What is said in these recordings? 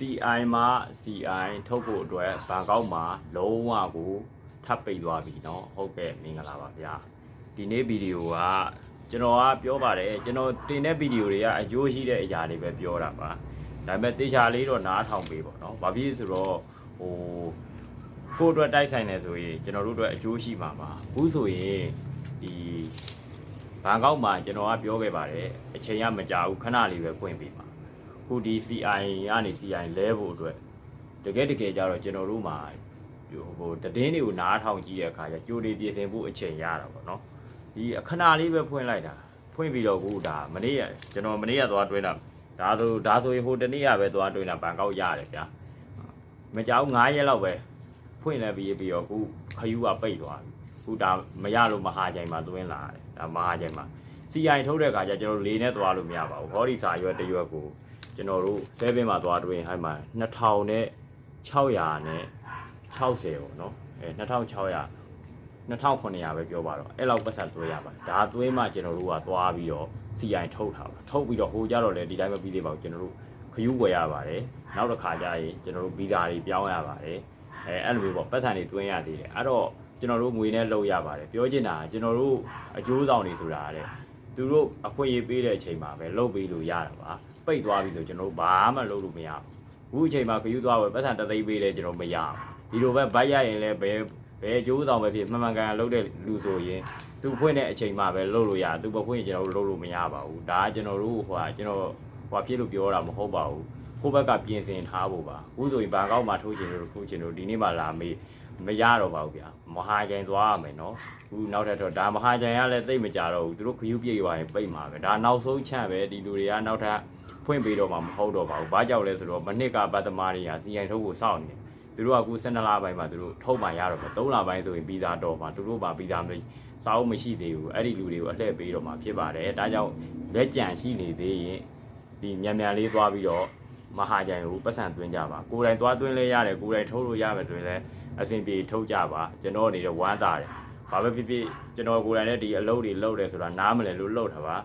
CI မှာ CI ထုတ်ဖို့အတွက်ဘန်ကောက်မှာလုံးဝကိုထပ်ပိတ်သွားပြီเนาะဟုတ်ကဲ့မင်္ဂလာပါဗျာဒီနေ့ဗီဒီယိုကကျွန်တော်ကပြောပါတယ်ကျွန်တော်တင်တဲ့ဗီဒီယိုတွေကအကျိုးရှိတဲ့အရာတွေပဲပြောတာပါဒါပေမဲ့တေချာလေးတော့နားထောင်ပေးပေါ့เนาะဘာဖြစ်ဆိုတော့ကိုယ့်အတွက်တိုက်ဆိုင်နေဆိုရင်ကျွန်တော်တို့အတွက်အကျိုးရှိမှာပါအခုဆိုရင်ဒီဘန်ကောက်မှာကျွန်တော်ကပြောခဲ့ပါတယ်အချိန်ကမကြာဘူးခဏလေးပဲဖွင့်ပေးပါခုဒီ CI ကနေ CI လဲဖို့အတွက်တကယ်ကြတော့ကျွန်တော်တို့မှာတည်င်းတွေကိုနားထောင်ကြည့်တဲ့အခါကျကြိုတွေပြင်ဆင်ဖို့အချိန်ရတာပေါ့နော်ဒီအခဏလေးပဲဖွင့်လိုက်တာဖွင့်ပြီးတော့ခုဒါမနေ့ကကျွန်တော်မနေ့ကသွားတွင်းတာဒါဆိုရင်ဟိုတနေ့ကပဲသွားတွင်းတာဘန်ကောက်ရတယ်ဗျာမကြောက်9ရက်လောက်ပဲဖွင့်လဲပြီးတော့ခုခယူကပိတ်သွားပြီခုဒါမရလို့မဟာချိန်မှာတွင်းလာတယ်ဒါမဟာချိန်မှာ CI ထုတ်တဲ့အခါကျကျွန်တော်လေးနဲ့သွားလို့မရပါဘူးဟောဒီစာရွက်တရွက်ကိုကျွန်တော်တို့7မှာသွားတွင်းဟိုမှာ2600နဲ့600နဲ့60ပေါ့နော်2600 2900ပဲပြောပါတော့အဲ့လောက်ပတ်ဆက်သွေးရပါဒါသွေးမှကျွန်တော်တို့ကသွားပြီးတော့ CI ထုတ်ထားပါထုတ်ပြီးတော့ဟိုကြတော့လေဒီတိုင်းမပြီးသေးပါဘူးကျွန်တော်တို့ခယူဝယ်ရပါတယ်နောက်တစ်ခါကျရင်ကျွန်တော်တို့ဗီဇာတွေပြောင်းရပါတယ်အဲ့လိုမျိုးပေါ့ပတ်စံတွေတွင်းရသေးတယ်အဲ့တော့ကျွန်တော်တို့ငွေနဲ့လုပ်ရပါတယ်ပြောချင်တာကျွန်တော်တို့အကျိုးဆောင်တွေဆိုတာတဲ့သူတို့အခွင့်အရေးပေးတဲ့အချိန်မှာပဲလုပ်ပေးလို့ရတာပါပိတ်သွားပြီဆိုကျွန်တော်တို့ဘာမှလုပ်လို့မရဘူးအခုအချိန်မှာခယူသွားပဲပတ်စံတသိန်းပေးလဲကျွန်တော်မရဘူးဒီလိုပဲဗတ်ရရင်လည်းဘယ်အကျိုးဆောင်ပဲဖြစ်မှန်မှန်ကန်လုပ်တဲ့လူဆိုရင်သူဖွင့်တဲ့အချိန်မှာပဲလုပ်လို့ရသူမဖွင့်ရင်ကျွန်တော်တို့လုပ်လို့မရပါဘူးဒါကကျွန်တော်တို့ကျွန်တော်ဖြစ်လို့ပြောတာမဟုတ်ပါဘူးကိုယ့်ဘက်ကပြင်ဆင်ထားဖို့ပါအခုဆိုရင်ဘန်ကောက်မှာထိုးချင်လို့ထိုးချင်လို့ဒီနေ့မှလာမေးမရတော့ပါဘူးဗျာမဟာကျန်သွားရမယ်နော်အခုနောက်ထပ်တော့ဒါမဟာကျန်ရလည်းသိမကြတော့ဘူးသူတို့ခယူပြည့်သွားရင်ပိတ်မှာပဲဒါနောက်ဆုံးချန့်ပဲဒီလူတွေကနောက်ထပ်ဖွင့်ပေးတော့မှမဟုတ်တော့ပါဘူးဘာကြောင့်လဲဆိုတော့မနစ်ကဗတ်သမားတွေက CI ထုတ်ဖို့စောင့်နေတယ်သူတို့ကအခု12လပိုင်းမှာသူတို့ထုတ်မှရတော့မယ်3လပိုင်းဆိုရင်ဗီဇာတော့မှသူတို့ပါဗီဇာမရှိစာအုပ်မရှိသေးဘူးအဲ့ဒီလူတွေကိုအလှည့်ပေးတော့မှဖြစ်ပါတယ်ဒါကြောင့်လက်ကြံရှိနေသေးရင်ဒီမြန်လေးသွားပြီးတော့မဟာကျန်ကိုပတ်စံသွင်းကြပါကိုယ်တိုင်သွားသွင်းလဲရတယ်ကိုယ်တိုင်ထုတ်လို့ရမယ်တွင်လဲအဆင်ပြေထုတ်ကြပါကျွန်တော်အနေနဲ့ဝမ်းသာတယ်ဘာပဲဖြစ်ဖြစ်ကျွန်တော်ကိုယ်တိုင်လည်းဒီအလုပ်တွေလုပ်တယ်ဆိုတာနားမလဲလို့လုပ်တာပါ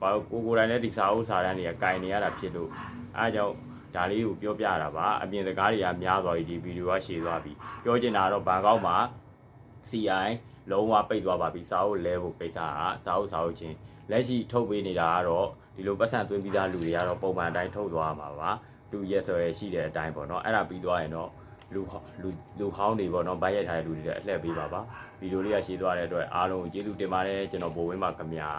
ဘာကိုယ်တိုင်လည်းဒီစာအုပ်စာတမ်းတွေကကင်နေရတာဖြစ်လို့အားကြောင့်ဒါလေးကိုပြောပြတာပါအပြင်စကားတွေကများသွားပြီဒီဗီဒီယိုကရှည်သွားပြီပြောချင်တာတော့ဘန်ကောက်မှာ CI လုံးဝပိတ်သွားပါပြီစာအုပ်လဲဖို့ကိစ္စကစာအုပ်ချင်းလက်ရှိထုတ်ပေးနေတာကတော့ဒီလိုပတ်စံသွင်းပြီးသားလူတွေကတော့ပုံမှန်အတိုင်းထုတ်သွားမှာပါလူရက်ဆိုရရှိတဲ့အတိုင်းပေါ့နော်အဲ့ဒါပြီးသွားရင်တော့လူဟောင်းတွေပေါ့နော်ဗိုက်ရိုက်ထားတဲ့လူတွေလည်းအလှည့်ပေးပါဗီဒီယိုလေးကရှည်သွားတဲ့အတွက်အားလုံးကိုကျေးဇူးတင်ပါတယ်ကျွန်တော်ဘိုးဝင်းပါခင်ဗျာ